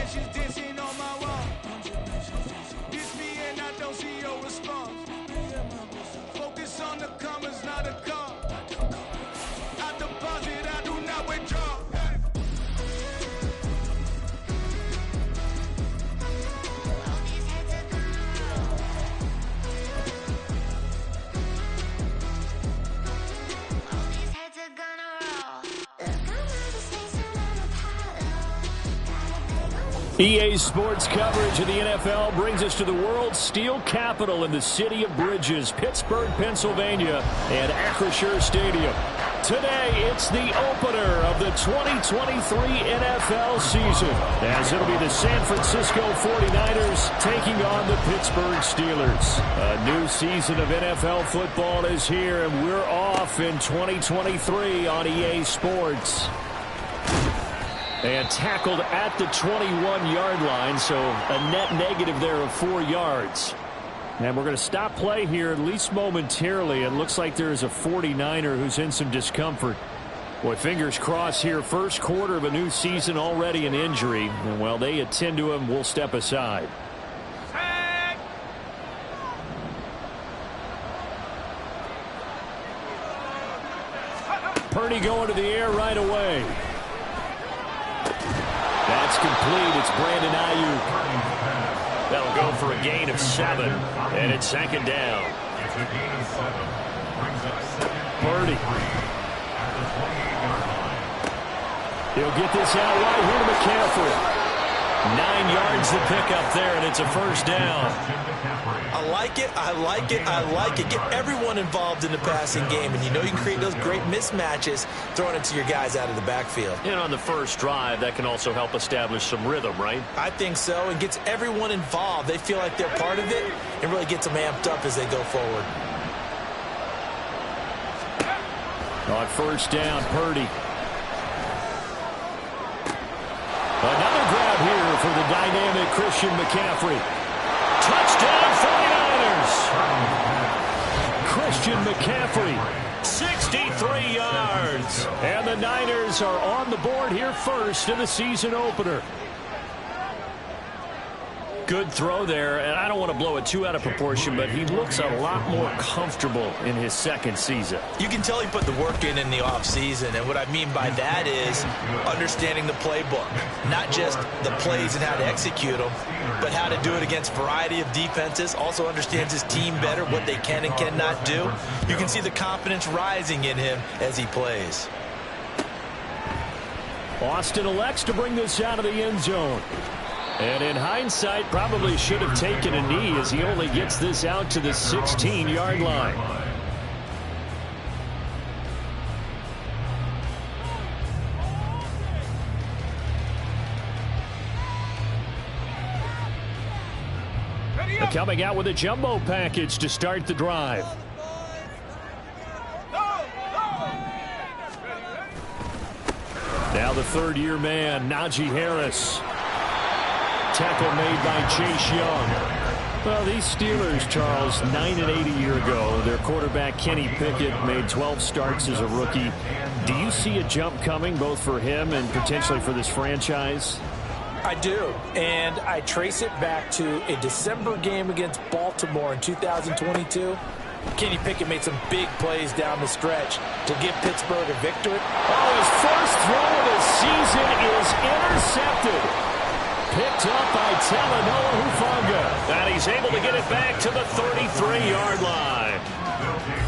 nations dancing on my wall. Diss me and I don't see your response. Focus on the commas, not the call. I deposit, I do not withdraw. EA Sports coverage of the NFL brings us to the world's steel capital in the city of Bridges, Pittsburgh, Pennsylvania, and Acrisure Stadium. Today, it's the opener of the 2023 NFL season, as it'll be the San Francisco 49ers taking on the Pittsburgh Steelers. A new season of NFL football is here, and we're off in 2023 on EA Sports. And tackled at the 21-yard line, so a net negative there of 4 yards. And we're going to stop play here, at least momentarily. It looks like there's a 49er who's in some discomfort. Boy, fingers crossed here. First quarter of a new season, already an injury. And while they attend to him, we'll step aside. Purdy going to the air right away. That's complete. It's Brandon Ayuk. That'll go for a gain of 7. And it's second down. Purdy. He'll get this out right here to McCaffrey. 9 yards to pick up there, and it's a first down. I like it, I like it, I like it. Get everyone involved in the passing game, and you know you can create those great mismatches throwing it to your guys out of the backfield. And on the first drive, that can also help establish some rhythm, right? I think so, and gets everyone involved. They feel like they're part of it, and really gets them amped up as they go forward. On first down, Purdy. Another grab here for the dynamic Christian McCaffrey. Touchdown 49ers! Christian McCaffrey, 63 yards. And the Niners are on the board here first in the season opener. Good throw there, and I don't want to blow it too out of proportion, but he looks a lot more comfortable in his second season. You can tell he put the work in the offseason, and what I mean by that is understanding the playbook. Not just the plays and how to execute them, but how to do it against a variety of defenses. Also understands his team better, what they can and cannot do. You can see the confidence rising in him as he plays. Austin elects to bring this out of the end zone. And in hindsight, probably should have taken a knee as he only gets this out to the 16-yard line. Coming out with a jumbo package to start the drive. Now the third-year man, Najee Harris. Tackle made by Chase Young. Well, these Steelers, Charles, 9-8 a year ago. Their quarterback, Kenny Pickett, made 12 starts as a rookie. Do you see a jump coming, both for him and potentially for this franchise? I do, and I trace it back to a December game against Baltimore in 2022. Kenny Pickett made some big plays down the stretch to give Pittsburgh a victory. Oh, his first throw of the season is intercepted. Picked up by Talanoa Hufanga. And he's able to get it back to the 33-yard line.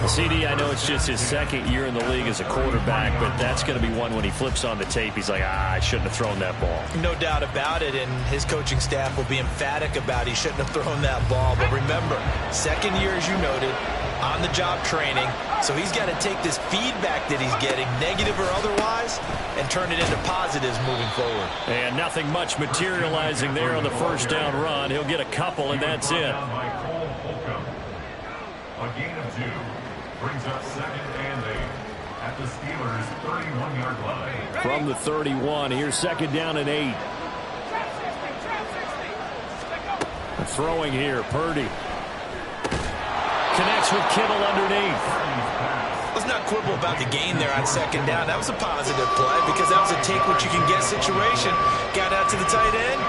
CD, I know it's just his second year in the league as a quarterback, but that's going to be one when he flips on the tape. He's like, I shouldn't have thrown that ball. No doubt about it, and his coaching staff will be emphatic about he shouldn't have thrown that ball. But remember, second year, as you noted, on-the-job training, so he's got to take this feedback that he's getting, negative or otherwise, and turn it into positives moving forward. And nothing much materializing there on the first down run. He'll get a couple, and that's it. A gain of 2 brings up second and 8 at the Steelers' 31-yard line. From the 31, here's second down and 8. Throwing here, Purdy. Connects with Kittle underneath. Let's not quibble about the gain there on second down. That was a positive play because that was a take-what-you-can-get situation. Got out to the tight end,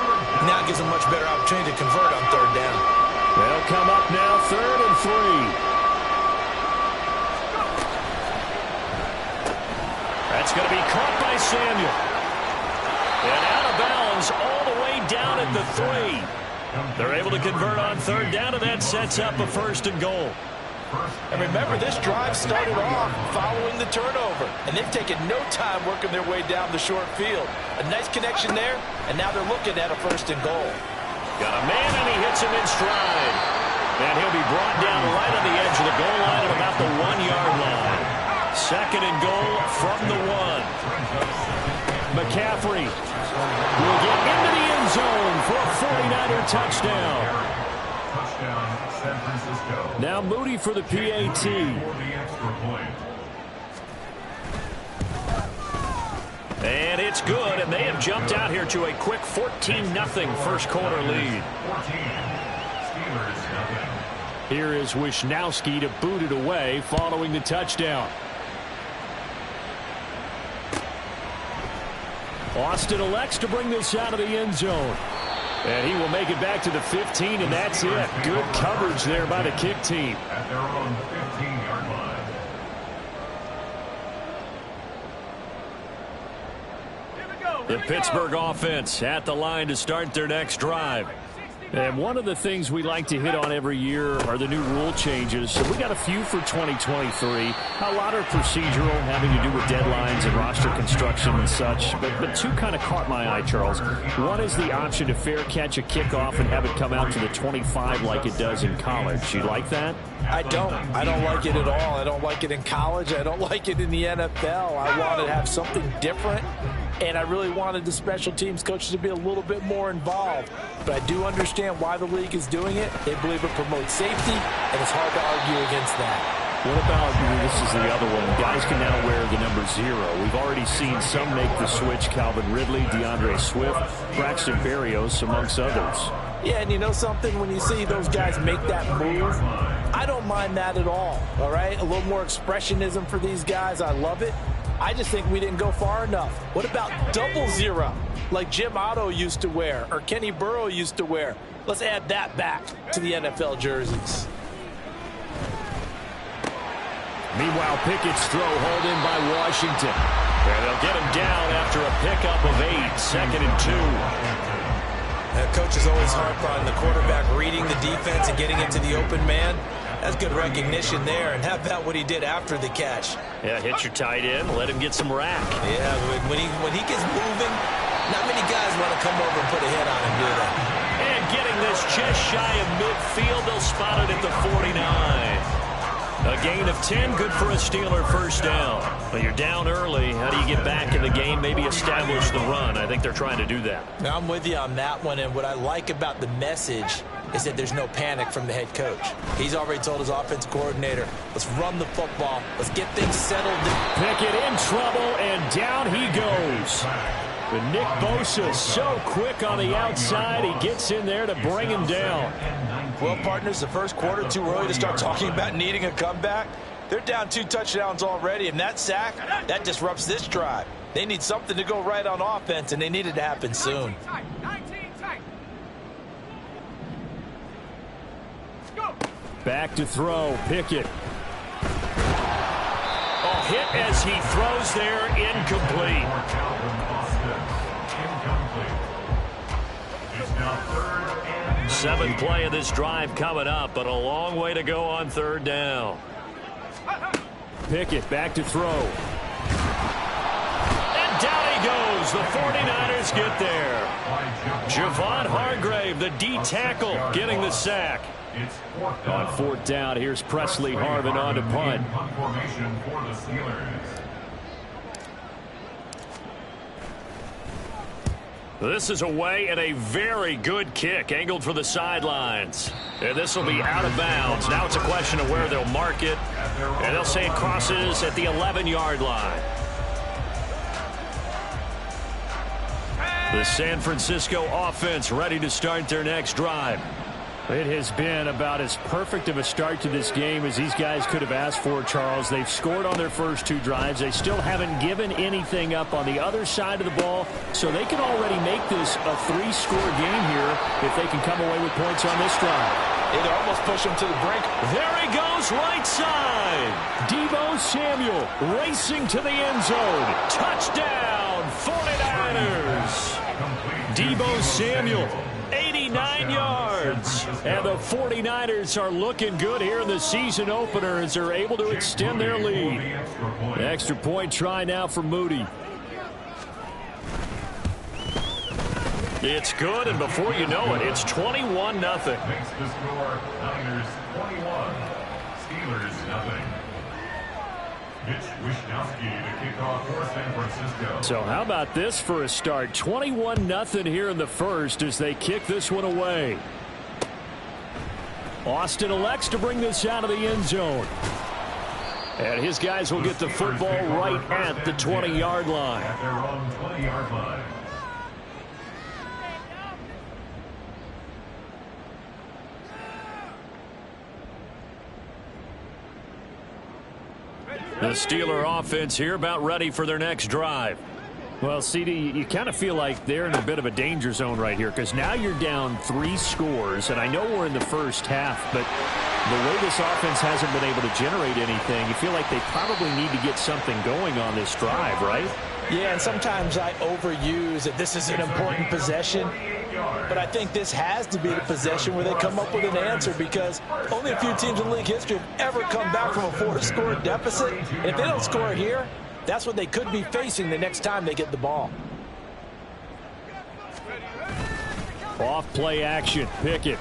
Now gives them much better opportunity to convert on third down. They'll come up now, 3rd and 3. That's going to be caught by Samuel. And out of bounds all the way down at the 3. They're able to convert on third down, and that sets up a 1st and goal. And remember, this drive started off following the turnover, and they've taken no time working their way down the short field. A nice connection there, and now they're looking at a 1st and goal. Got a man, and he hits him in stride. And he'll be brought down right on the edge of the goal line at about the 1-yard line. 2nd and goal from the 1. McCaffrey will get into the end zone for a 49er touchdown. Touchdown, San Francisco. Now Moody for the PAT. For the extra point. And it's good, and they have jumped out here to a quick 14-0 first quarter lead. 14. Steelers, nothing. Here is Wisnowski to boot it away following the touchdown. Austin elects to bring this out of the end zone. And he will make it back to the 15, and that's it. Good coverage there by the kick team. At their own 15-yard line. The Pittsburgh offense at the line to start their next drive. And one of the things we like to hit on every year are the new rule changes. So we got a few for 2023. A lot are procedural, having to do with deadlines and roster construction and such. But two kind of caught my eye, Charles. One is the option to fair catch a kickoff and have it come out to the 25 like it does in college. You like that? I don't like it at all. I don't like it in college. I don't like it in the NFL. I wanted to have something different, and I really wanted the special teams coaches to be a little bit more involved. But I do understand why the league is doing it. They believe it promotes safety, and it's hard to argue against that. What about, this is the other one, guys can now wear the number 0. We've already seen some make the switch, Calvin Ridley, DeAndre Swift, Braxton Berrios, amongst others. Yeah, and you know something? When you see those guys make that move, I don't mind that at all right? A little more expressionism for these guys. I love it. I just think we didn't go far enough. What about double 0, like Jim Otto used to wear or Kenny Burrow used to wear? Let's add that back to the NFL jerseys. Meanwhile, Pickett's throw hauled in by Washington. And they'll get him down after a pickup of 8, 2nd and 2. Coaches always harp on the quarterback reading the defense and getting into the open man. That's good recognition there. And how about what he did after the catch? Yeah, hit your tight end, let him get some rack. Yeah, when he gets moving, not many guys want to come over and put a hit on him, do they? And getting this just shy of midfield, they'll spot it at the 49. A gain of 10, good for a Steeler first down. Well, you're down early. How do you get back in the game, maybe establish the run? I think they're trying to do that. Now, I'm with you on that one, and what I like about the message is that there's no panic from the head coach. He's already told his offense coordinator, let's run the football. Let's get things settled. Pickett in trouble, and down he goes. But Nick Bosa so quick on the outside, he gets in there to bring him down. Well, partners, the first quarter, too early to start talking about needing a comeback. They're down 2 touchdowns already, and that sack, that disrupts this drive. They need something to go right on offense, and they need it to happen soon. Back to throw, Pickett. Oh, hit as he throws there, incomplete. 7th play of this drive coming up, but a long way to go on 3rd down. Pickett back to throw. And down he goes. The 49ers get there. Javon Hargrave, the D tackle, getting the sack. On 4th down, here's Presley Harvin on to punt. Formation for the Steelers. This is away and a very good kick, angled for the sidelines. And this will be out of bounds. Now it's a question of where they'll mark it. And they'll say it crosses at the 11-yard line. The San Francisco offense ready to start their next drive. It has been about as perfect of a start to this game as these guys could have asked for, Charles. They've scored on their first 2 drives. They still haven't given anything up on the other side of the ball, so they can already make this a 3-score game here if they can come away with points on this drive. It almost pushed him to the brink. There he goes, right side. Deebo Samuel racing to the end zone. Touchdown, 49ers. Deebo Samuel, 89 yards. And the 49ers are looking good here in the season opener as they're able to extend their lead. The extra point try now for Moody. It's good, and before you know it, it's 21-0. Makes the score Niners 21, Steelers nothing. Mitch Wishnowsky to kick off for San Francisco. So how about this for a start? 21-0 here in the first as they kick this one away. Austin elects to bring this out of the end zone. And his guys will get the football right at the 20-yard line. At their own 20-yard line. The Steeler offense here about ready for their next drive. Well, CD, you kind of feel like they're in a bit of a danger zone right here because now you're down 3 scores, and I know we're in the first half, but the way this offense hasn't been able to generate anything, you feel like they probably need to get something going on this drive, right? Yeah, and sometimes I overuse that this is an important possession, but I think this has to be the possession where they come up with an answer because only a few teams in league history have ever come back from a 4-score deficit. And if they don't score here, that's what they could be facing the next time they get the ball. Off play action, Pickett.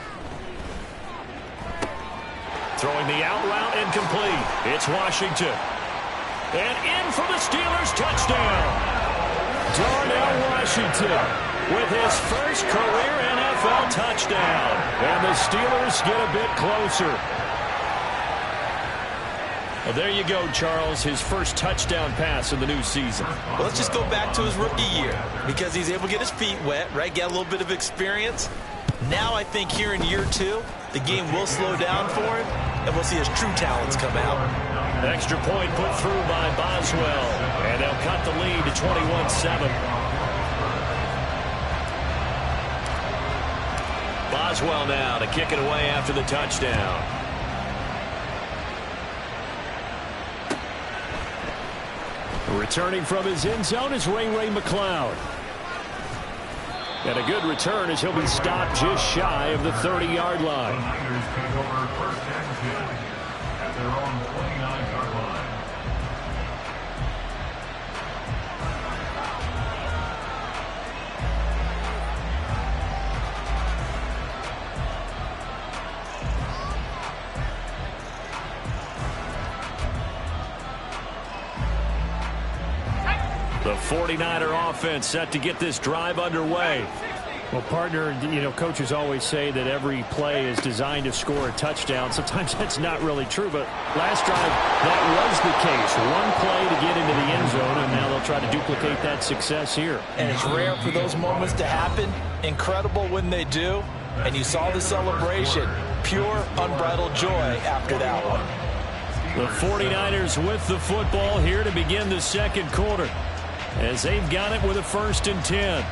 Throwing the out route incomplete. It's Washington. And in for the Steelers, touchdown. Darnell Washington with his first career NFL touchdown. And the Steelers get a bit closer. Well, there you go, Charles, his first touchdown pass in the new season. Well, let's just go back to his rookie year because he's able to get his feet wet, right? Get a little bit of experience. Now I think here in year 2, the game will slow down for him, and we'll see his true talents come out. Extra point put through by Boswell, and they'll cut the lead to 21-7. Boswell now to kick it away after the touchdown. Returning from his end zone is Ray McCloud. And a good return as he'll be stopped just shy of the 30-yard line. The Niners take over first and 10 at their own 29-yard line. The 49er offense set to get this drive underway. Well, partner, you know, coaches always say that every play is designed to score a touchdown. Sometimes that's not really true, but last drive, that was the case. One play to get into the end zone, and now they'll try to duplicate that success here. And it's rare for those moments to happen. Incredible when they do. And you saw the celebration. Pure, unbridled joy after that one. The 49ers with the football here to begin the second quarter, as they've got it with a 1st and 10.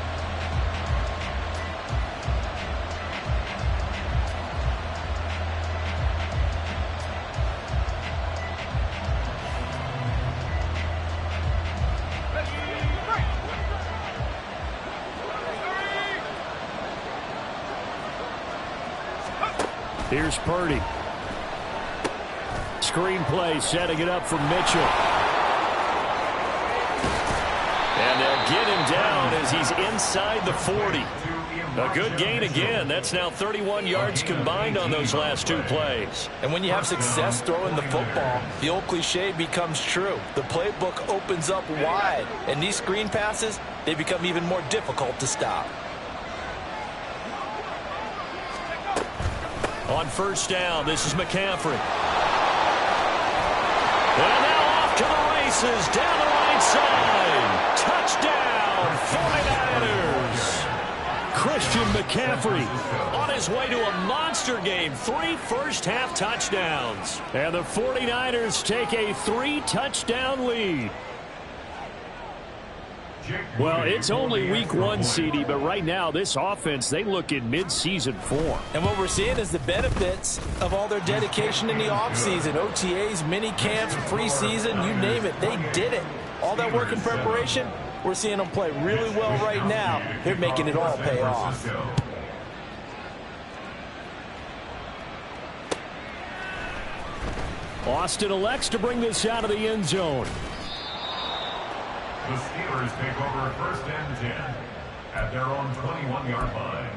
Here's Purdy. Screenplay setting it up for Mitchell. And they'll get him down as he's inside the 40. A good gain again. That's now 31 yards combined on those last 2 plays. And when you have success throwing the football, the old cliche becomes true. The playbook opens up wide. And these screen passes, they become even more difficult to stop. On 1st down, this is McCaffrey. And now off to the races, down the right side. Touchdown, 49ers. Christian McCaffrey on his way to a monster game. 3 first-half touchdowns. And the 49ers take a 3-touchdown lead. Well, it's only week 1, CD, but right now this offense, they look in mid-season form. And what we're seeing is the benefits of all their dedication in the offseason. OTAs, mini camps, preseason, you name it, they did it. All that work in preparation, we're seeing them play really well right now. They're making it all pay off. Austin elects to bring this out of the end zone. The Steelers take over 1st and 10 at their own 21-yard line.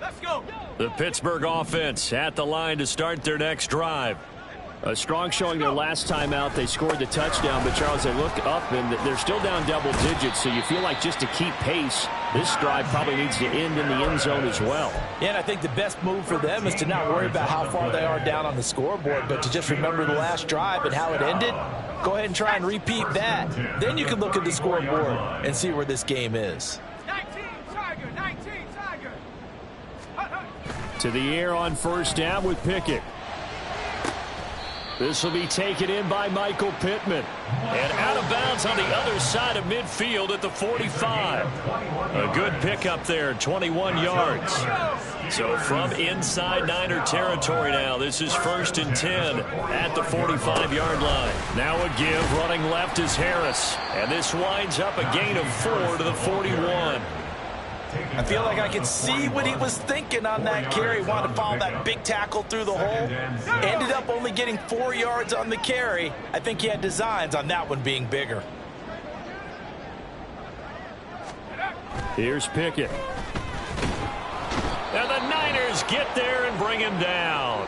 Let's go. The Pittsburgh offense at the line to start their next drive. A strong showing their last time out. They scored the touchdown, but Charles, they look up and they're still down double digits, so you feel like just to keep pace, this drive probably needs to end in the end zone as well. Yeah, and I think the best move for them is to not worry about how far they are down on the scoreboard, but to just remember the last drive and how it ended. Go ahead and try and repeat that. Then you can look at the scoreboard and see where this game is. 19 Tiger, 19 Tiger. To the air on 1st down with Pickett. This will be taken in by Michael Pittman. And out of bounds on the other side of midfield at the 45. A good pickup there, 21 yards. So from inside Niner territory now, this is 1st and 10 at the 45-yard line. Now a give, running left is Harris. And this winds up a gain of 4 to the 41. I feel like I can see what he was thinking on that carry. Wanted to follow that big tackle through the hole. Ended up only getting 4 yards on the carry. I think he had designs on that one being bigger. Here's Pickett. And the Niners get there and bring him down.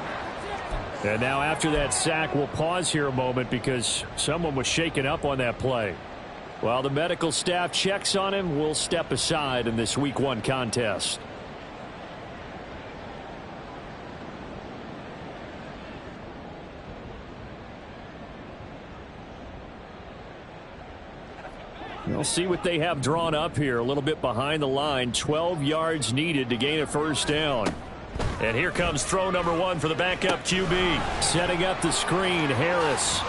And now after that sack, we'll pause here a moment because someone was shaken up on that play. While the medical staff checks on him, we'll step aside in this week 1 contest. We'll see what they have drawn up here. A little bit behind the line. 12 yards needed to gain a 1st down. And here comes throw number 1 for the backup QB. Setting up the screen, Harris.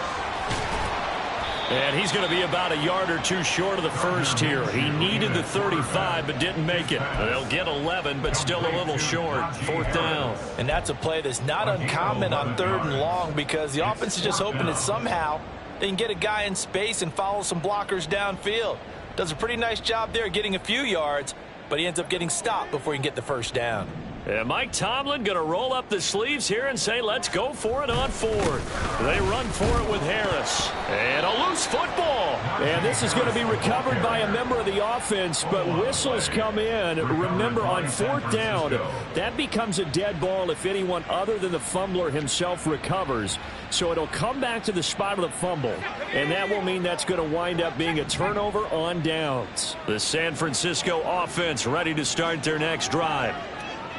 And he's going to be about a yard or 2 short of the first here. He needed the 35, but didn't make it. They'll get 11, but still a little short. 4th down. And that's a play that's not uncommon on 3rd and long because the offense is just hoping that somehow they can get a guy in space and follow some blockers downfield. Does a pretty nice job there getting a few yards, but he ends up getting stopped before he can get the 1st down. And Mike Tomlin going to roll up the sleeves here and say, let's go for it on 4th. They run for it with Harris. And a loose football. And this is going to be recovered by a member of the offense, but whistles come in. Remember, on 4th down, that becomes a dead ball if anyone other than the fumbler himself recovers. So it'll come back to the spot of the fumble, and that will mean that's going to wind up being a turnover on downs. The San Francisco offense ready to start their next drive.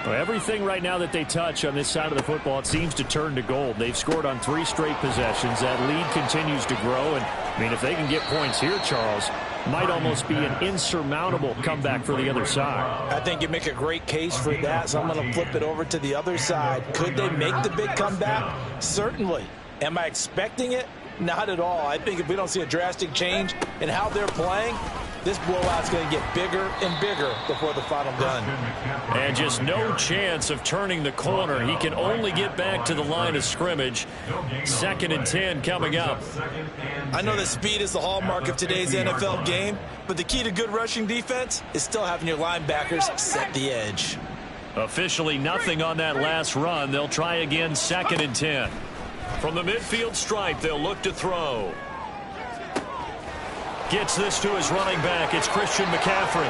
Well, everything right now that they touch on this side of the football, it seems to turn to gold. They've scored on 3 straight possessions. That lead continues to grow. And, I mean, if they can get points here, Charles, might almost be an insurmountable comeback for the other side. I think you make a great case for that, so I'm going to flip it over to the other side. Could they make the big comeback? Certainly. Am I expecting it? Not at all. I think if we don't see a drastic change in how they're playing, this blowout's going to get bigger and bigger before the final gun. And just no chance of turning the corner. He can only get back to the line of scrimmage. 2nd and 10 coming up. I know that speed is the hallmark of today's NFL game, but the key to good rushing defense is still having your linebackers set the edge. Officially nothing on that last run. They'll try again 2nd and 10. From the midfield stripe, they'll look to throw. Gets this to his running back. It's Christian McCaffrey.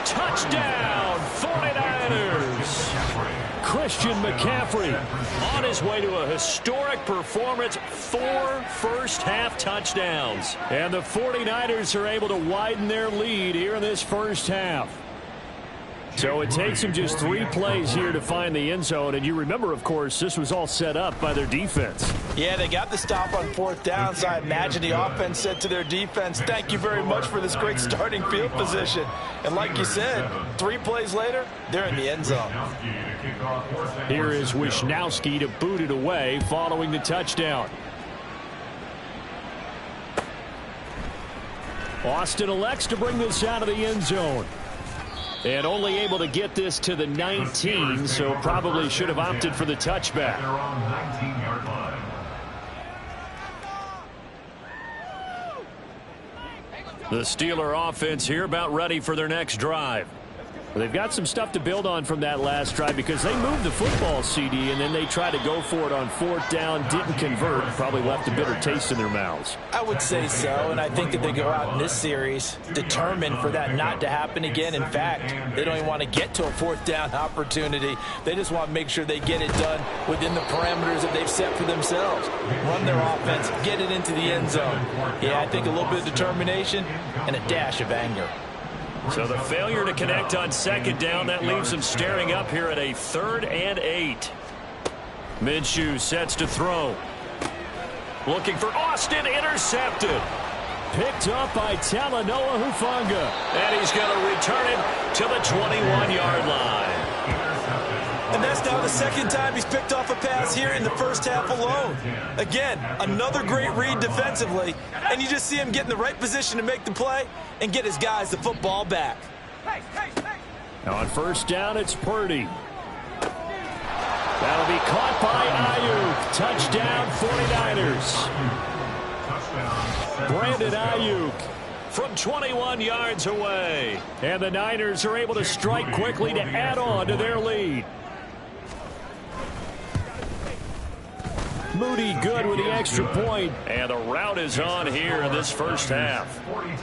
Touchdown, 49ers. Christian McCaffrey on his way to a historic performance. 4 first-half touchdowns. And the 49ers are able to widen their lead here in this first half. So it takes them just 3 plays here to find the end zone. And you remember, of course, this was all set up by their defense. Yeah, they got the stop on 4th down, so I imagine the offense said to their defense, thank you very much for this great starting field position. And like you said, 3 plays later, they're in the end zone. Here is Wishnowski to boot it away following the touchdown. Austin elects to bring this out of the end zone. And only able to get this to the 19, so probably should have opted for the touchback. The Steeler offense here about ready for their next drive. They've got some stuff to build on from that last drive because they moved the football, CD, and then they tried to go for it on 4th down, didn't convert, probably left a bitter taste in their mouths. I would say so, and I think that they go out in this series determined for that not to happen again. In fact, they don't even want to get to a 4th down opportunity. They just want to make sure they get it done within the parameters that they've set for themselves. Run their offense, get it into the end zone. Yeah, I think a little bit of determination and a dash of anger. So the failure to connect on 2nd down, that leaves them staring up here at a 3rd and 8. Minshew sets to throw. Looking for Austin, intercepted. Picked up by Talanoa Hufanga. And he's going to return it to the 21-yard line. And that's now the 2nd time he's picked off a pass here in the first half alone. Again, another great read defensively, and you just see him get in the right position to make the play and get his guys the football back. Now on 1st down, it's Purdy. That'll be caught by Ayuk. Touchdown, 49ers. Brandon Ayuk from 21 yards away. And the Niners are able to strike quickly to add on to their lead. Moody good with the extra point. And the route is on here in this first half. 42.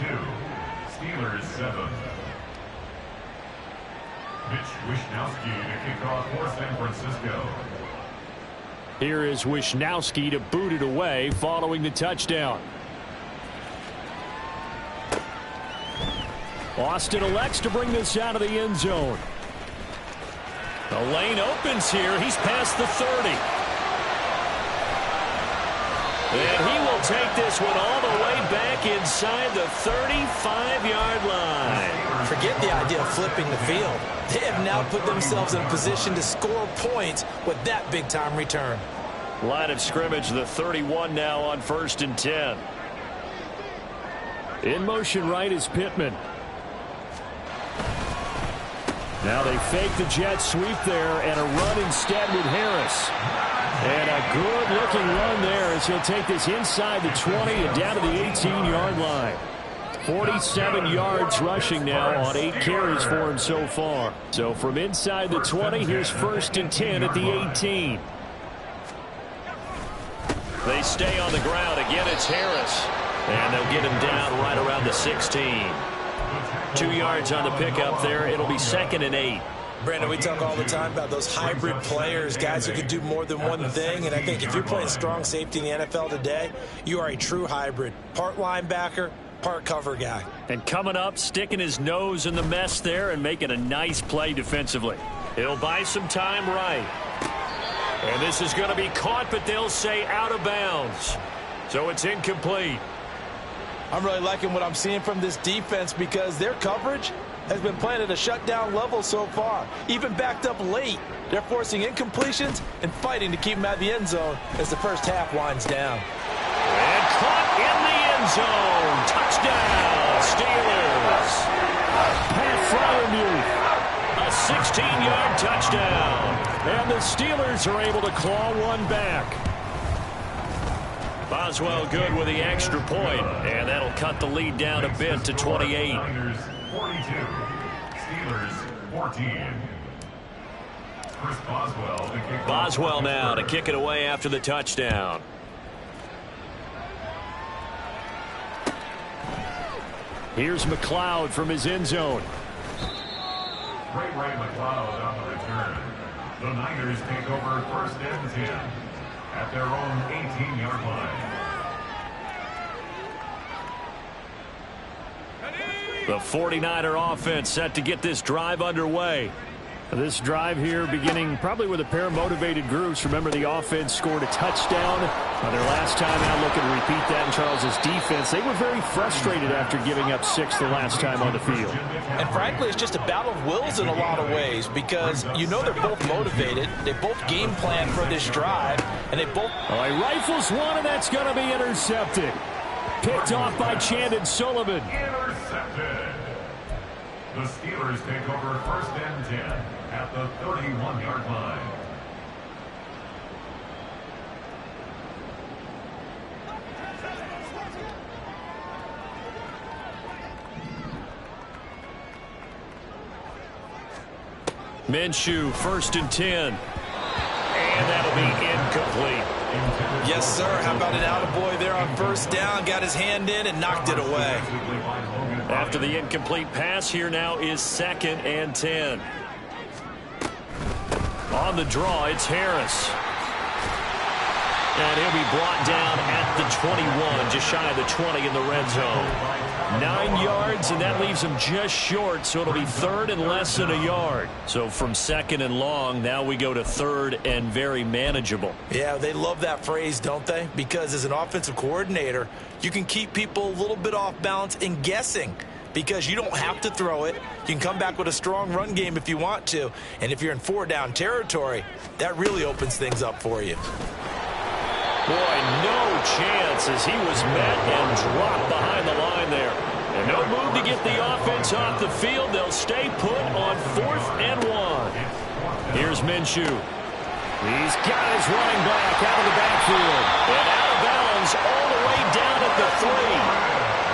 Steelers 7. Mitch Wishnowski to kick off for San Francisco. Here is Wishnowski to boot it away following the touchdown. Austin elects to bring this out of the end zone. The lane opens here. He's past the 30. And he will take this one all the way back inside the 35-yard line. Forget the idea of flipping the field. They have now put themselves in a position to score points with that big-time return. Line of scrimmage, the 31 now on 1st and 10. In motion right is Pittman. Now they fake the jet sweep there and a run instead with Harris. And a good-looking run there as he'll take this inside the 20 and down to the 18-yard line. 47 yards rushing now on 8 carries for him so far. So from inside the 20, here's 1st and 10 at the 18. They stay on the ground. Again, it's Harris. And they'll get him down right around the 16. 2 yards on the pickup there. It'll be 2nd and 8. Brandon, we talk all the time about those hybrid players, guys who can do more than one thing. And I think if you're playing strong safety in the NFL today, you are a true hybrid. Part linebacker, part cover guy. And coming up, sticking his nose in the mess there and making a nice play defensively. He'll buy some time right. And this is going to be caught, but they'll say out of bounds. So it's incomplete. I'm really liking what I'm seeing from this defense because their coverage has been playing at a shutdown level so far. Even backed up late, they're forcing incompletions and fighting to keep them out of the end zone as the first half winds down. And caught in the end zone. Touchdown, Steelers. Pat Freiermuth, a 16-yard touchdown. And the Steelers are able to claw one back. Boswell good with the extra point, and that'll cut the lead down a bit to 28. 42. Steelers 14. Chris Boswell to kick Boswell now to kick it away after the touchdown. Here's McLeod from his end zone. Ray McLeod on the return. The Niners take over 1st and 10 at their own 18-yard line. The 49er offense set to get this drive underway. This drive here beginning probably with a pair of motivated groups. Remember, the offense scored a touchdown on their last time out. Looking to repeat that in Charles's defense. They were very frustrated after giving up 6 the last time on the field. And frankly, it's just a battle of wills in a lot of ways because you know they're both motivated. They both game plan for this drive, and they both... Oh, he rifles one, and that's going to be intercepted. Picked off by Chandon Sullivan. Intercepted. The Steelers take over 1st and 10 at the 31-yard line. Minshew, 1st and 10. And that'll be incomplete. Yes, sir. How about an attaboy there on 1st down? Got his hand in and knocked it away. After the incomplete pass, here now is 2nd and 10. On the draw, it's Harris. And he'll be brought down at the 21, just shy of the 20 in the red zone. 9 yards, and that leaves him just short, so it'll be 3rd and less than a yard. So from 2nd and long, now we go to 3rd and very manageable. Yeah, they love that phrase, don't they? Because as an offensive coordinator, you can keep people a little bit off balance and guessing because you don't have to throw it. You can come back with a strong run game if you want to. And if you're in 4-down territory, that really opens things up for you. Boy, no chance as he was met and dropped behind the line there. And no move to get the offense off the field. They'll stay put on 4th and 1. Here's Minshew. He's got his running back out of the backfield. And out of bounds all the way down at the 3.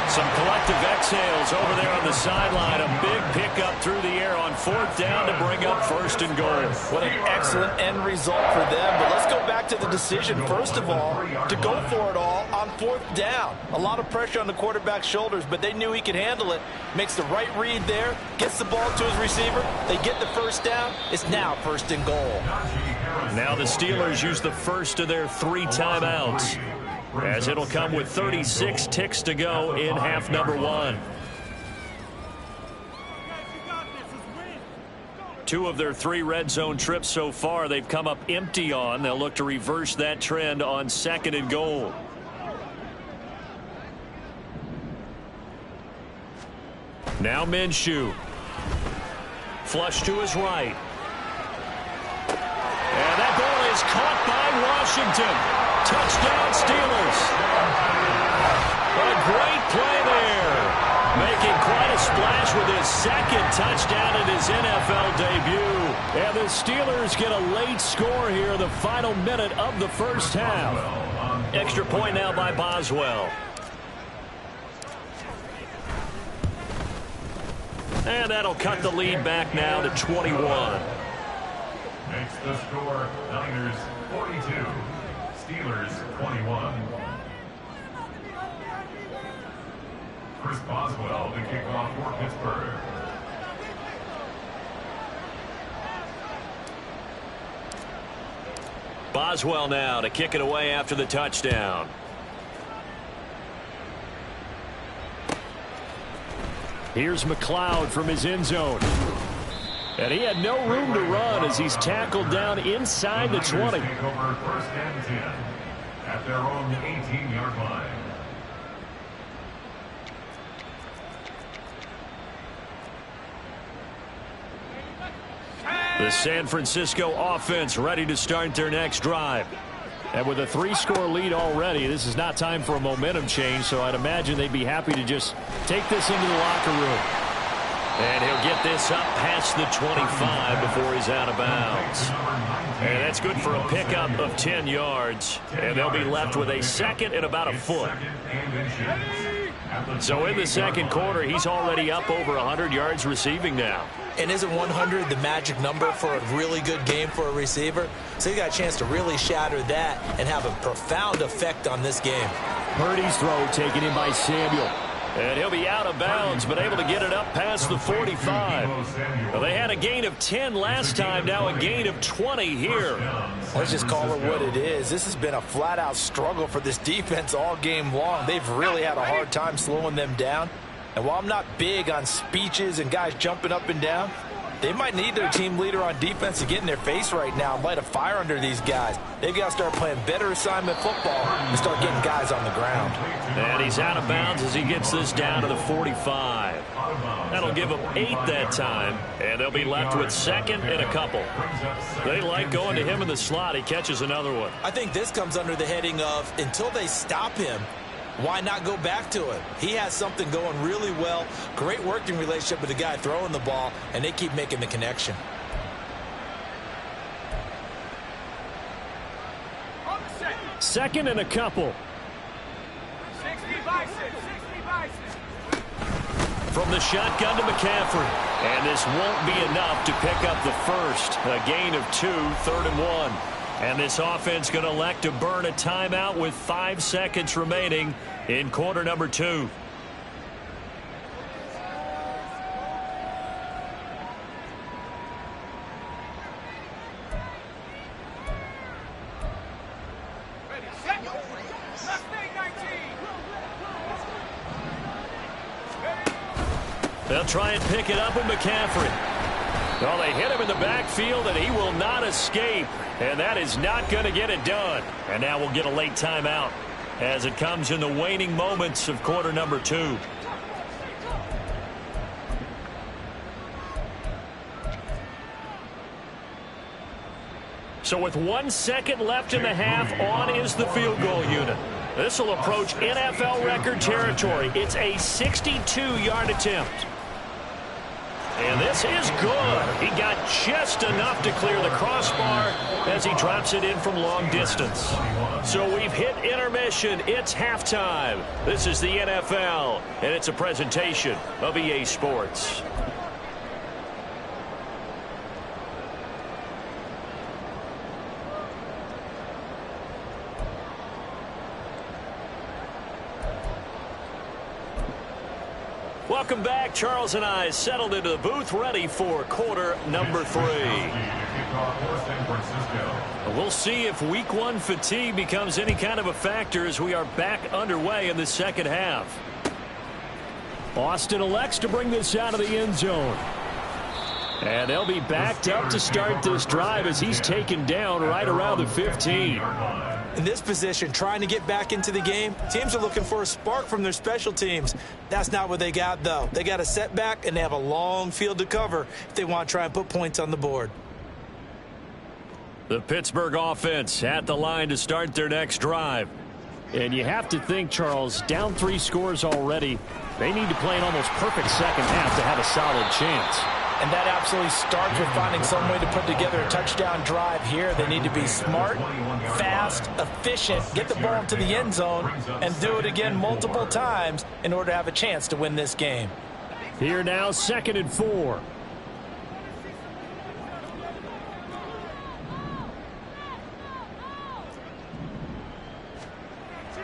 Some collective exhales over there on the sideline. A big pickup through the air on 4th down to bring up 1st and goal. What an excellent end result for them. But let's go back to the decision, first of all, to go for it all on 4th down. A lot of pressure on the quarterback's shoulders, but they knew he could handle it. Makes the right read there, gets the ball to his receiver. They get the 1st down. It's now 1st and goal. Now the Steelers use the first of their 3 timeouts, as it'll come with 36 ticks to go in half number 1. 2 of their 3 red zone trips so far they've come up empty on. They'll look to reverse that trend on 2nd and goal. Now Minshew. Flush to his right. And that ball is caught by Washington. Touchdown, Steelers. A great play there. Making quite a splash with his 2nd touchdown in his NFL debut. And the Steelers get a late score here in the final minute of the 1st half. Extra point now by Boswell. And that'll cut the lead back now to 21. Makes the score Niners 42, Steelers 21. Chris Boswell to kick off for Pittsburgh. Boswell now to kick it away after the touchdown. Here's McLeod from his end zone. And he had no room to run as he's tackled down inside the 20. Take over 1st and 10 at their own 18-yard line. The San Francisco offense ready to start their next drive. And with a 3-score lead already, this is not time for a momentum change, so I'd imagine they'd be happy to just take this into the locker room. And he'll get this up past the 25 before he's out of bounds. And that's good for a pickup of 10 yards. And they'll be left with a 2nd and about a foot. So in the 2nd quarter, he's already up over 100 yards receiving now. And isn't 100 the magic number for a really good game for a receiver? So he got a chance to really shatter that and have a profound effect on this game. Purdy's throw taken in by Samuel. And he'll be out of bounds, but able to get it up past the 45. Well, they had a gain of 10 last time, now a gain of 20 here. Let's just call it what it is. This has been a flat-out struggle for this defense all game long. They've really had a hard time slowing them down. And while I'm not big on speeches and guys jumping up and down, they might need their team leader on defense to get in their face right now and light a fire under these guys. They've got to start playing better assignment football and start getting guys on the ground. And he's out of bounds as he gets this down to the 45. That'll give them 8 that time, and they'll be left with 2nd and a couple. They like going to him in the slot. He catches another one. I think this comes under the heading of until they stop him, why not go back to it? He has something going really well. Great working relationship with the guy throwing the ball, and they keep making the connection. Second and a couple. 60 bison, 60 bison. From the shotgun to McCaffrey. And this won't be enough to pick up the first. A gain of 2, 3rd and 1. And this offense going to elect to burn a timeout with 5 seconds remaining in quarter number 2. They'll try and pick it up with McCaffrey. Well, they hit him in the backfield, and he will not escape. And that is not going to get it done. And now we'll get a late timeout as it comes in the waning moments of quarter number 2. So with 1 second left in the half, on is the field goal unit. This will approach NFL record territory. It's a 62-yard attempt. And this is good. He got just enough to clear the crossbar as he drops it in from long distance. So we've hit intermission. It's halftime. This is the NFL, and it's a presentation of EA Sports. Welcome back. Charles and I settled into the booth, ready for quarter number 3. We'll see if week 1 fatigue becomes any kind of a factor as we are back underway in the second half. Austin elects to bring this out of the end zone. And they'll be backed up to start this drive as he's taken down right around the 15. In this position, trying to get back into the game, teams are looking for a spark from their special teams. That's not what they got, though. They got a setback, and they have a long field to cover if they want to try and put points on the board. The Pittsburgh offense at the line to start their next drive. And you have to think, Charles, down 3 scores already. They need to play an almost perfect second half to have a solid chance. And that absolutely starts with finding some way to put together a touchdown drive here. They need to be smart, fast, efficient, get the ball into the end zone, and do it again multiple times in order to have a chance to win this game. Here now, 2nd and 4.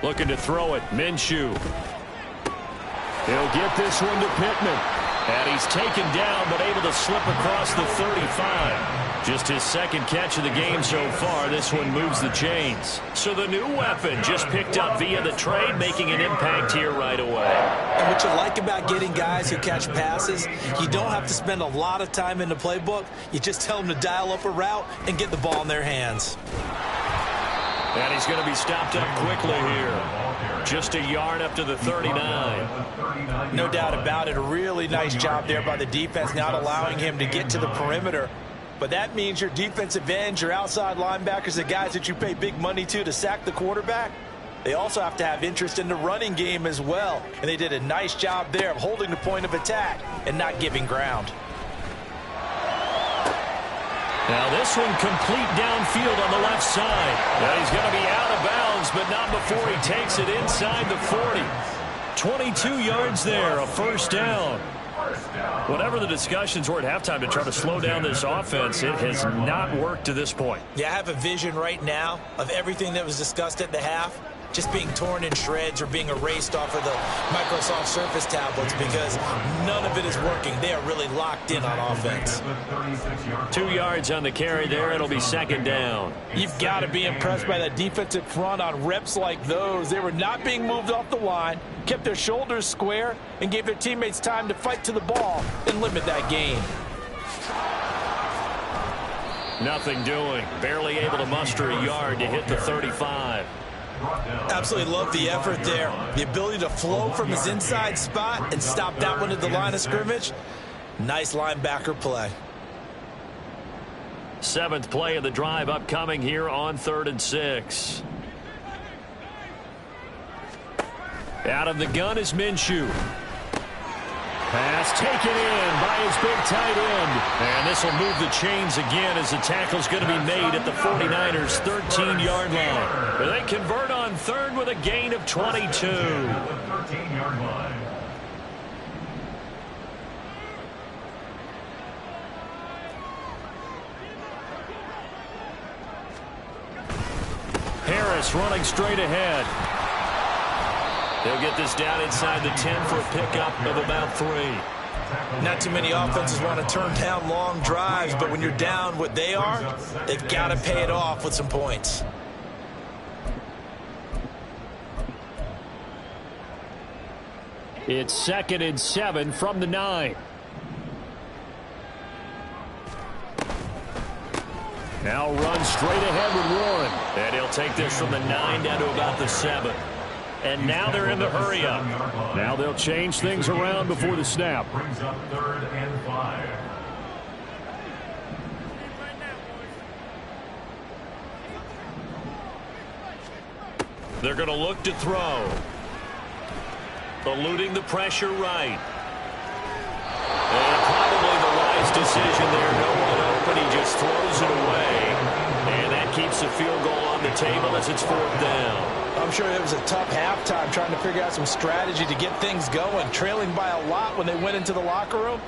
Looking to throw it, Minshew. He'll get this one to Pittman. And he's taken down, but able to slip across the 35. Just his 2nd catch of the game so far. This one moves the chains. So the new weapon just picked up via the trade, making an impact here right away. And what you like about getting guys who catch passes, you don't have to spend a lot of time in the playbook. You just tell them to dial up a route and get the ball in their hands. And he's going to be stopped up quickly here. Just a yard up to the 39. No doubt about it. A really nice job there by the defense, not allowing him to get to the perimeter. But that means your defensive ends, your outside linebackers, the guys that you pay big money to sack the quarterback, they also have to have interest in the running game as well. And they did a nice job there of holding the point of attack and not giving ground. Now this one complete downfield on the left side. Now he's going to be out of bounds, but not before he takes it inside the 40. 22 yards there, a first down. Whatever the discussions were at halftime to try to slow down this offense, it has not worked to this point. Yeah, I have a vision right now of everything that was discussed at the half. just being torn in shreds or being erased off of the Microsoft Surface tablets because none of it is working. They are really locked in on offense. 2 yards on the carry there. It'll be second down. You've got to be impressed by that defensive front on reps like those. They were not being moved off the line, kept their shoulders square, and gave their teammates time to fight to the ball and limit that gain. Nothing doing. Barely able to muster a yard to hit the 35. Absolutely love the effort there. The ability to flow from his inside spot and stop that one at the line of scrimmage. Nice linebacker play. 7th play of the drive upcoming here on 3rd and 6. Out of the gun is Minshew. Pass taken in by his big tight end. And this will move the chains again as the tackle's going to be made at the 49ers' 13-yard line. They convert on 3rd with a gain of 22. 13-yard line. Harris running straight ahead. They'll get this down inside the 10 for a pickup of about 3. Not too many offenses want to turn down long drives, but when you're down what they are, they've got to pay it off with some points. It's 2nd and 7 from the 9. Now run straight ahead with Warren. And he'll take this from the 9 down to about the 7. And now they're in the hurry-up. Now they'll change things around before the snap. Brings up 3rd and 5. They're going to look to throw. Eluding the pressure right. And probably the wise decision there. No one open. He just throws it away. And that keeps the field goal on the table as it's 4th down. I'm sure it was a tough halftime trying to figure out some strategy to get things going, trailing by a lot when they went into the locker room.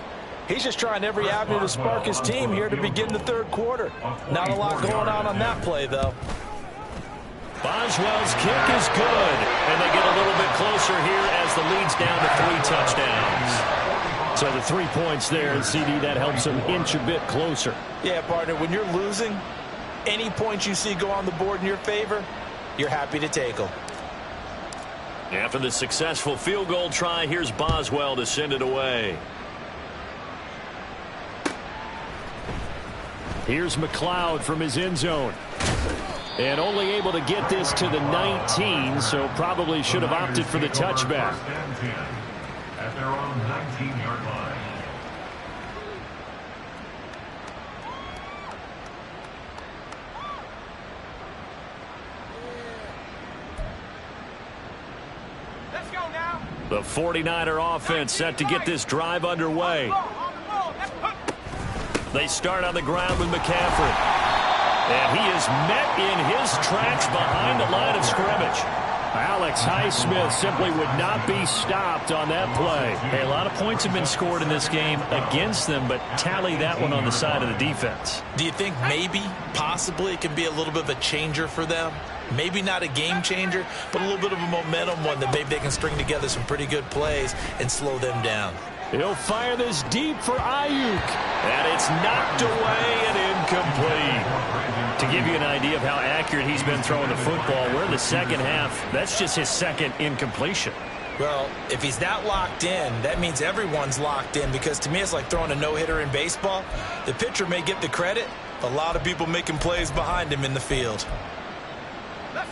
He's just trying every avenue to spark his team here to begin the 3rd quarter. Not a lot going on that play, though. Boswell's kick is good, and they get a little bit closer here as the lead's down to 3 touchdowns. So the 3 points there, and CD, that helps them inch a bit closer. Yeah, partner, when you're losing, any points you see go on the board in your favor, you're happy to take them. After the successful field goal try, here's Boswell to send it away. Here's McLeod from his end zone. And only able to get this to the 19, so probably should have opted for the touchback. At their own 19-yard line. The 49er offense set to get this drive underway. They start on the ground with McCaffrey. And he is met in his tracks behind the line of scrimmage. Alex Highsmith simply would not be stopped on that play. Hey, a lot of points have been scored in this game against them, but tally that one on the side of the defense. Do you think maybe, possibly, it can be a little bit of a changer for them? Maybe not a game changer, but a little bit of a momentum one that maybe they can string together some pretty good plays and slow them down. He'll fire this deep for Ayuk. And it's knocked away and incomplete. To give you an idea of how accurate he's been throwing the football, we're in the second half. That's just his second incompletion. Well, if he's that locked in, that means everyone's locked in, because to me it's like throwing a no-hitter in baseball. The pitcher may get the credit, a lot of people making plays behind him in the field.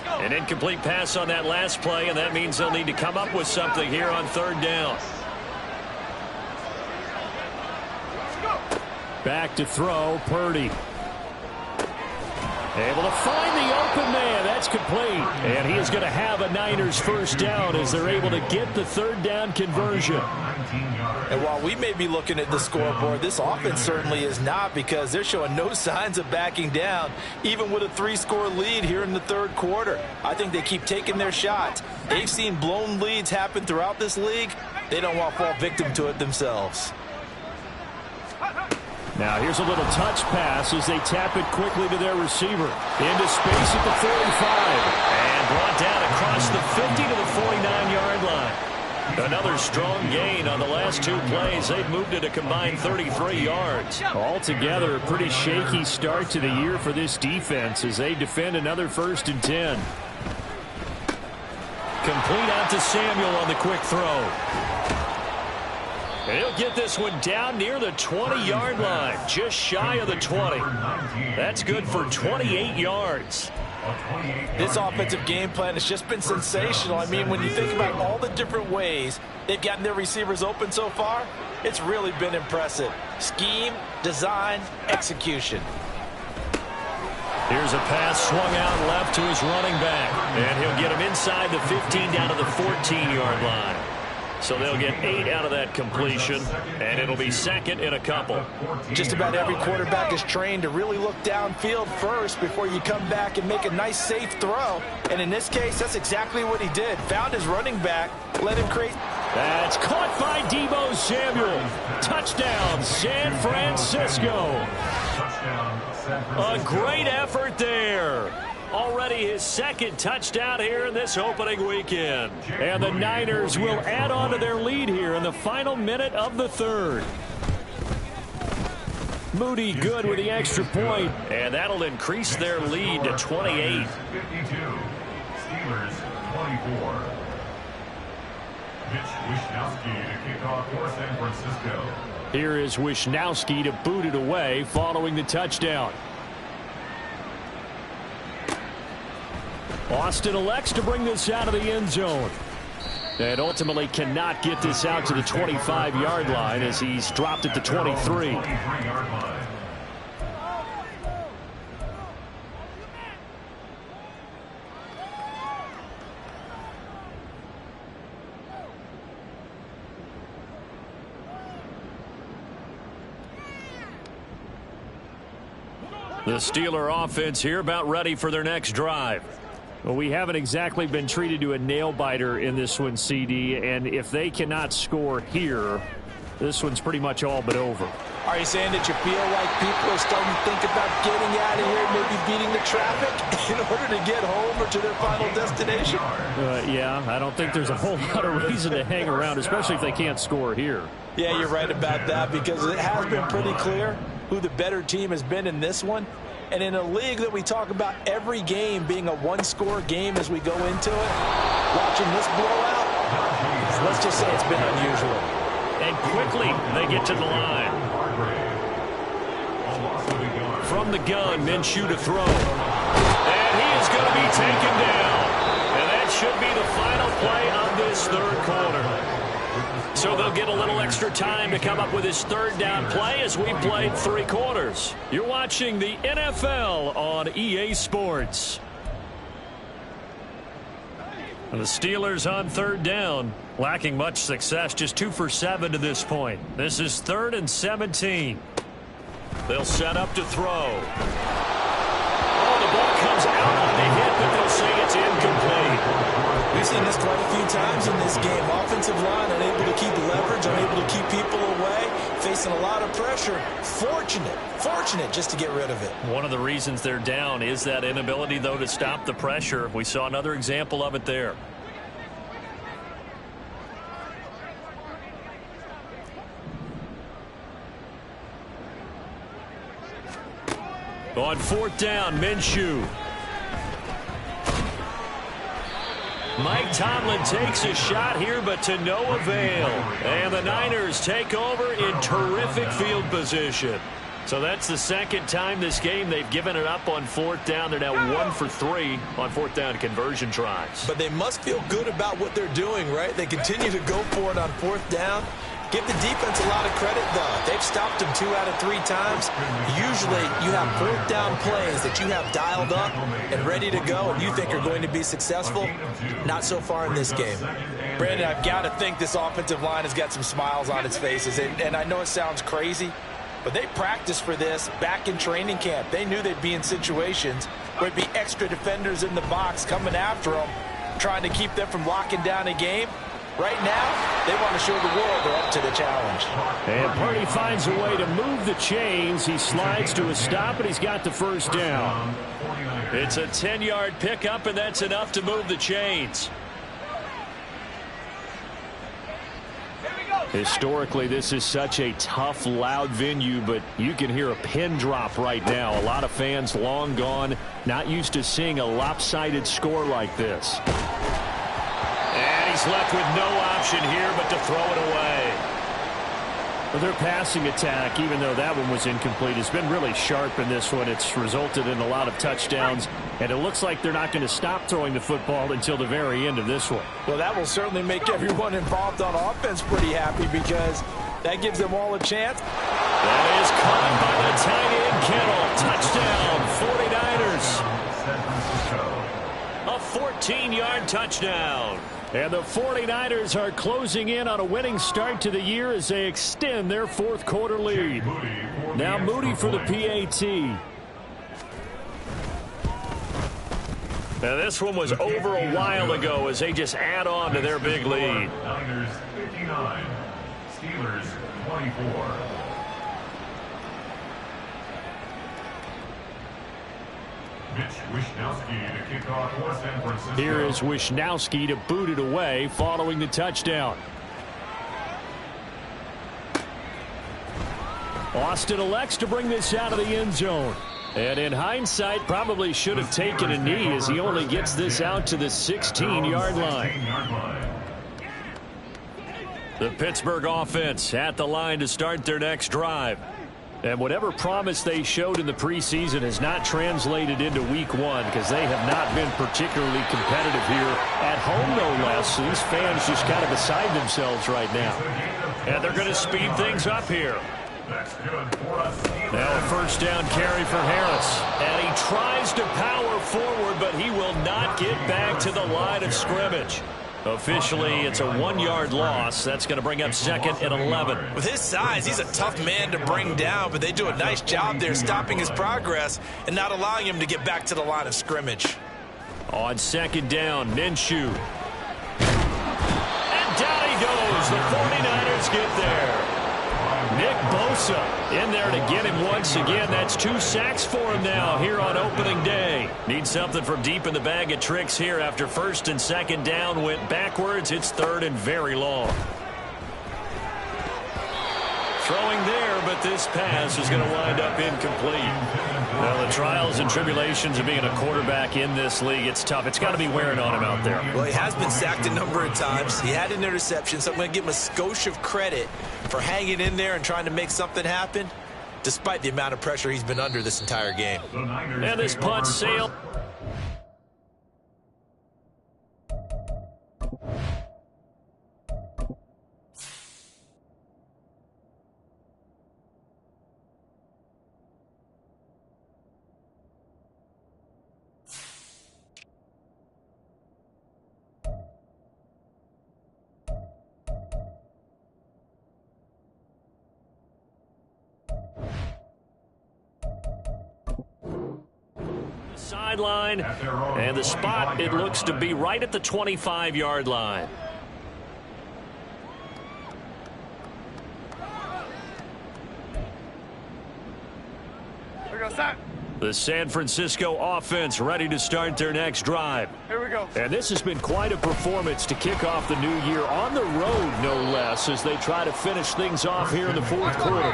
An incomplete pass on that last play, and that means they'll need to come up with something here on 3rd down. Back to throw, Purdy. Able to find the open man. That's complete. And he is going to have a Niners first down as they're able to get the 3rd down conversion. And while we may be looking at the scoreboard, this offense certainly is not, because they're showing no signs of backing down, even with a 3-score lead here in the 3rd quarter. I think they keep taking their shots. They've seen blown leads happen throughout this league. They don't want to fall victim to it themselves. Now here's a little touch pass as they tap it quickly to their receiver. Into space at the 45. And brought down across Another strong gain on the last 2 plays. They've moved it a combined 33 yards. Altogether, a pretty shaky start to the year for this defense as they defend another 1st and 10. Complete out to Samuel on the quick throw. And he'll get this one down near the 20-yard line, just shy of the 20. That's good for 28 yards. This offensive game plan has just been sensational. I mean, when you think about all the different ways they've gotten their receivers open so far, it's really been impressive. Scheme, design, execution. Here's a pass swung out left to his running back. And he'll get him inside the 15 down to the 14-yard line. So they'll get 8 out of that completion, and it'll be 2nd and a couple. Just about every quarterback is trained to really look downfield first before you come back and make a nice, safe throw. And in this case, that's exactly what he did. Found his running back, let him create. That's caught by Deebo Samuel. Touchdown, San Francisco. A great effort there. Already his 2nd touchdown here in this opening weekend. And the Niners will add on to their lead here in the final minute of the 3rd. Moody good with the extra point, and that'll increase their lead to 28. 52. Steelers 24. Mitch Wishnowsky to kick off for San Francisco. Here is Wishnowsky to boot it away following the touchdown. Austin elects to bring this out of the end zone. And ultimately cannot get this out to the 25-yard line as he's dropped at the 23. The Steeler offense here about ready for their next drive. Well, we haven't exactly been treated to a nail-biter in this one, CD, and if they cannot score here, this one's pretty much all but over. Are you saying that you feel like people are starting to think about getting out of here, maybe beating the traffic in order to get home or to their final destination? Yeah, I don't think there's a whole lot of reason to hang around, especially if they can't score here. Yeah, you're right about that because it has been pretty clear who the better team has been in this one. And in a league that we talk about every game being a one-score game as we go into it, watching this blowout, let's just say it's been unusual. And quickly they get to the line. From the gun, Minshew to throw. And he is going to be taken down. And that should be the final play of this 3rd quarter. So they'll get a little extra time to come up with his 3rd down play as we played 3 quarters. You're watching the NFL on EA Sports. And the Steelers on 3rd down, lacking much success, just 2 for 7 to this point. This is 3rd and 17. They'll set up to throw. Oh, the ball comes out on the hit, but they'll say it's incomplete. We've seen this quite a few times in this game. Offensive line unable to keep leverage, unable to keep people away, facing a lot of pressure. Fortunate just to get rid of it. One of the reasons they're down is that inability, though, to stop the pressure. We saw another example of it there. On 4th down, Minshew. Mike Tomlin takes a shot here, but to no avail. And the Niners take over in terrific field position. So that's the 2nd time this game they've given it up on 4th down. They're now 1 for 3 on 4th down conversion tries. But they must feel good about what they're doing, right? They continue to go for it on 4th down. Give the defense a lot of credit, though. They've stopped them 2 out of 3 times. Usually, you have 4th down plays that you have dialed up and ready to go, and you think are going to be successful. Not so far in this game. Brandon, I've got to think this offensive line has got some smiles on its faces. And I know it sounds crazy, but they practiced for this back in training camp. They knew they'd be in situations where there'd be extra defenders in the box coming after them, trying to keep them from locking down a game. Right now, they want to show the world they're up to the challenge. And Purdy finds a way to move the chains. He slides to a stop, and he's got the 1st down. It's a 10-yard pickup, and that's enough to move the chains. Historically, this is such a tough, loud venue, but you can hear a pin drop right now. A lot of fans long gone, not used to seeing a lopsided score like this. And he's left with no option here but to throw it away. Well, their passing attack, even though that one was incomplete, has been really sharp in this one. It's resulted in a lot of touchdowns, and it looks like they're not going to stop throwing the football until the very end of this one. Well, that will certainly make everyone involved on offense pretty happy because that gives them all a chance. That is caught by the tight end, Kittle. Touchdown, 49ers. A 14-yard touchdown. And the 49ers are closing in on a winning start to the year as they extend their fourth quarter lead. Now Moody for the PAT. Now this one was over a while ago as they just add on to their big lead. Niners 59, Steelers 24. Mitch Wishnowsky to kick off for San Francisco. Here is Wishnowsky to boot it away following the touchdown. Austin elects to bring this out of the end zone. And in hindsight, probably should have taken a knee as he only gets this out to the 16-yard line. The Pittsburgh offense at the line to start their next drive. And whatever promise they showed in the preseason has not translated into week one because they have not been particularly competitive here at home, no less. These fans just kind of beside themselves right now. And they're going to speed things up here. Now a first down carry for Harris. And he tries to power forward, but he will not get back to the line of scrimmage. Officially, it's a 1-yard loss. That's going to bring up second and 11. With his size, he's a tough man to bring down, but they do a nice job there stopping his progress and not allowing him to get back to the line of scrimmage. On second down, Minshew. And down he goes. The 49ers get there. Nick Bosa in there to get him once again. That's 2 sacks for him now here on opening day. Needs something from deep in the bag of tricks here after first and second down went backwards. It's third and very long. Throwing there, but this pass is going to wind up incomplete. Well, the trials and tribulations of being a quarterback in this league, it's tough. It's got to be wearing on him out there. Well, he has been sacked a number of times. He had an interception, so I'm going to give him a skosh of credit for hanging in there and trying to make something happen, despite the amount of pressure he's been under this entire game. And this punt sailed. Sideline, and the spot, it looks to be right at the 25-yard line. Here we go, set. The San Francisco offense ready to start their next drive. Here we go. And this has been quite a performance to kick off the new year on the road, no less, as they try to finish things off here in the fourth quarter.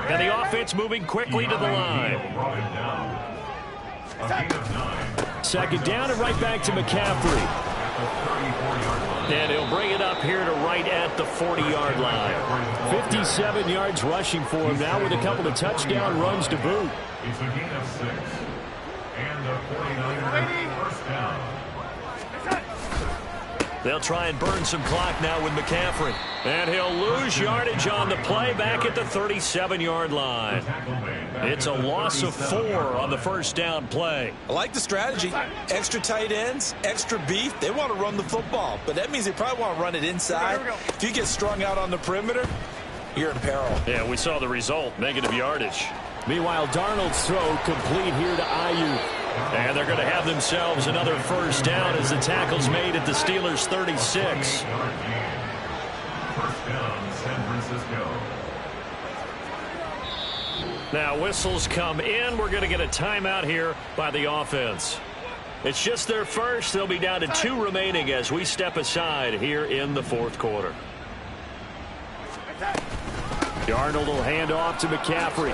And the offense moving quickly to the line. Second down and right back to McCaffrey. And he'll bring it up here to right at the 40-yard line. 57 yards rushing for him now with a couple of touchdown runs to boot. It's a gain of 6. And the 49ers first down. They'll try and burn some clock now with McCaffrey. And he'll lose yardage on the play back at the 37-yard line. It's a loss of 4 on the first down play. I like the strategy. Extra tight ends, extra beef. They want to run the football, but that means they probably want to run it inside. If you get strung out on the perimeter, you're in peril. Yeah, we saw the result, negative yardage. Meanwhile, Darnold's throw complete here to Ayuk. And they're going to have themselves another first down as the tackle's made at the Steelers' 36. First down, San Francisco. Now whistles come in. We're going to get a timeout here by the offense. It's just their first. They'll be down to 2 remaining as we step aside here in the fourth quarter. Darnold will hand off to McCaffrey.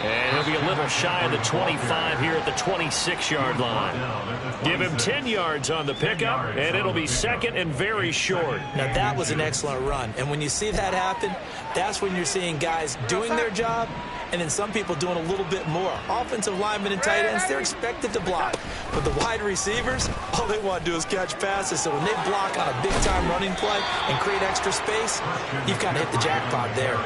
And he'll be a little shy of the 25 here at the 26-yard line. Give him 10 yards on the pickup, and it'll be second and very short. Now, that was an excellent run. And when you see that happen, that's when you're seeing guys doing their job and then some people doing a little bit more. Offensive linemen and tight ends, they're expected to block. But the wide receivers, all they want to do is catch passes. So when they block on a big-time running play and create extra space, you've kind of hit the jackpot there.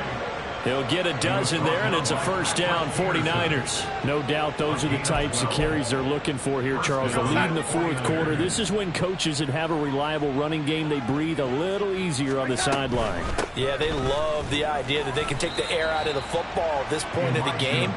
He'll get a dozen there, and it's a first down, 49ers. No doubt those are the types of carries they're looking for here, Charles. The lead in the fourth quarter. This is when coaches that have a reliable running game, they breathe a little easier on the sideline. Yeah, they love the idea that they can take the air out of the football at this point of the game.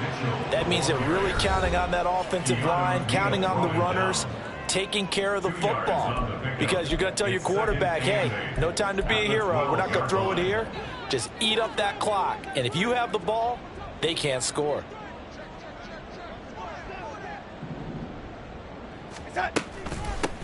That means they're really counting on that offensive line, counting on the runners, taking care of the football. Because you're going to tell your quarterback, hey, no time to be a hero. We're not going to throw it here. Just eat up that clock. And if you have the ball, they can't score.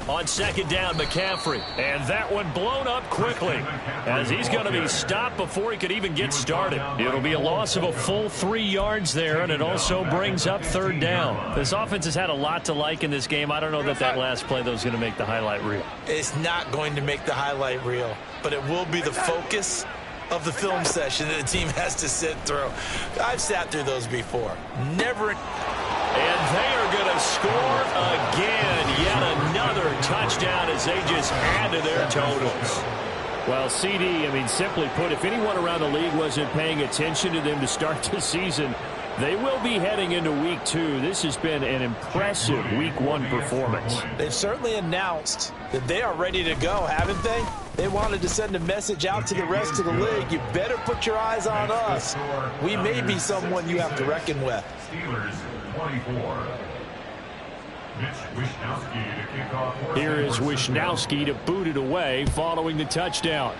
On second down, McCaffrey. And that one blown up quickly as he's going to be stopped before he could even get started. It'll be a loss of a full 3 yards there, and it also brings up third down. This offense has had a lot to like in this game. I don't know that last play, though, is going to make the highlight reel. It's not going to make the highlight reel, but it will be the focus of the film session that the team has to sit through. I've sat through those before. Never. And they are going to score again. Yet another touchdown as they just add to their totals. Well, CD, simply put, if anyone around the league wasn't paying attention to them to start the season, they will be heading into week 2. This has been an impressive week 1 performance. They've certainly announced that they are ready to go, haven't they? They wanted to send a message out to the rest of the league. You better put your eyes on us. We may be someone you have to reckon with. Steelers 24. Here is Wishnowski to boot it away following the touchdown.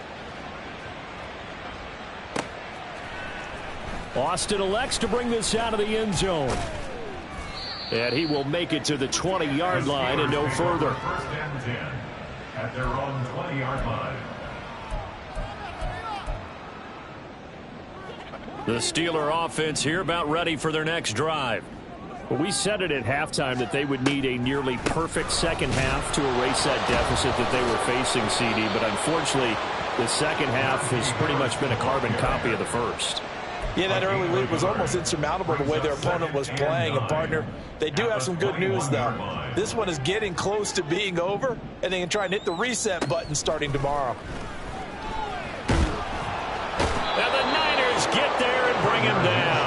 Austin elects to bring this out of the end zone. And he will make it to the 20-yard line and no further. First and 10 at their own 20-yard line. The Steeler offense here about ready for their next drive. Well, we said it at halftime that they would need a nearly perfect second half to erase that deficit that they were facing, CD. But unfortunately, the second half has pretty much been a carbon copy of the first. Yeah, that early lead was almost insurmountable the way their opponent was playing. And, partner, they do have some good news, though. This one is getting close to being over, and they can try and hit the reset button starting tomorrow. And the Niners get there and bring him down.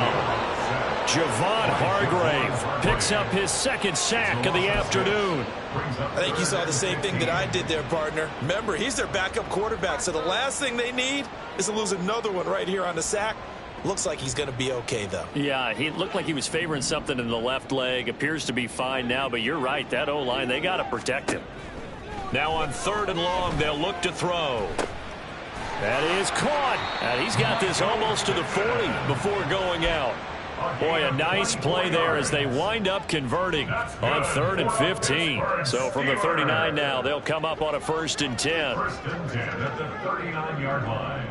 Javon Hargrave picks up his second sack of the afternoon. I think you saw the same thing that I did there, partner. Remember, he's their backup quarterback, so the last thing they need is to lose another one right here on the sack. Looks like he's going to be okay, though. Yeah, he looked like he was favoring something in the left leg. Appears to be fine now, but you're right. That O-line, they got to protect him. Now on third and long, they'll look to throw. That is caught. And he's got this almost to the 40 before going out. Boy, a nice play there as they wind up converting on 3rd and 15. So from the 39 now, they'll come up on a 1st and 10. First and 10 at the 39-yard line.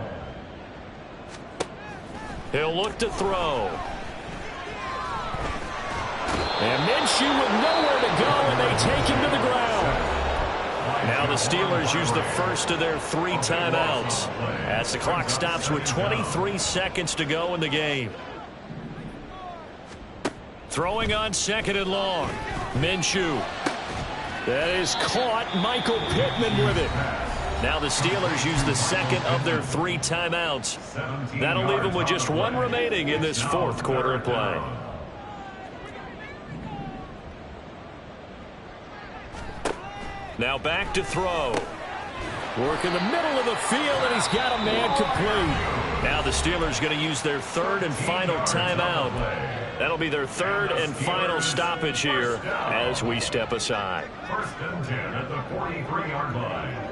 He'll look to throw. And Minshew with nowhere to go, and they take him to the ground. Now the Steelers use the first of their 3 timeouts as the clock stops with 23 seconds to go in the game. Throwing on 2nd and long. Minshew. That is caught. Michael Pittman with it. Now the Steelers use the second of their 3 timeouts. That'll leave them with just 1 remaining in this 4th quarter of play. Now back to throw. Work in the middle of the field, and he's got a man complete. Now the Steelers going to use their 3rd and final timeout. That'll be their 3rd and final stoppage here as we step aside. First and 10 at the 43-yard line.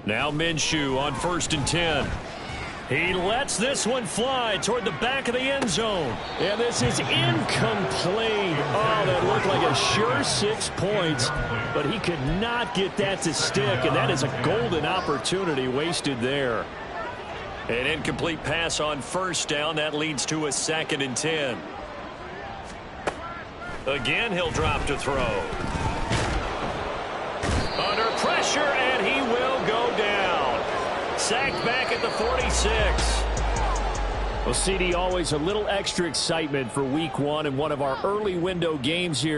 Now Minshew on 1st and 10. He lets this one fly toward the back of the end zone. And this is incomplete. Oh, that looked like a sure 6 points, but he could not get that to stick, and that is a golden opportunity wasted there. An incomplete pass on first down. That leads to a 2nd and 10. Again, he'll drop to throw. Under pressure, and he will go down. Sacked back at the 46. Well, CD, always a little extra excitement for week 1 and one of our early window games here.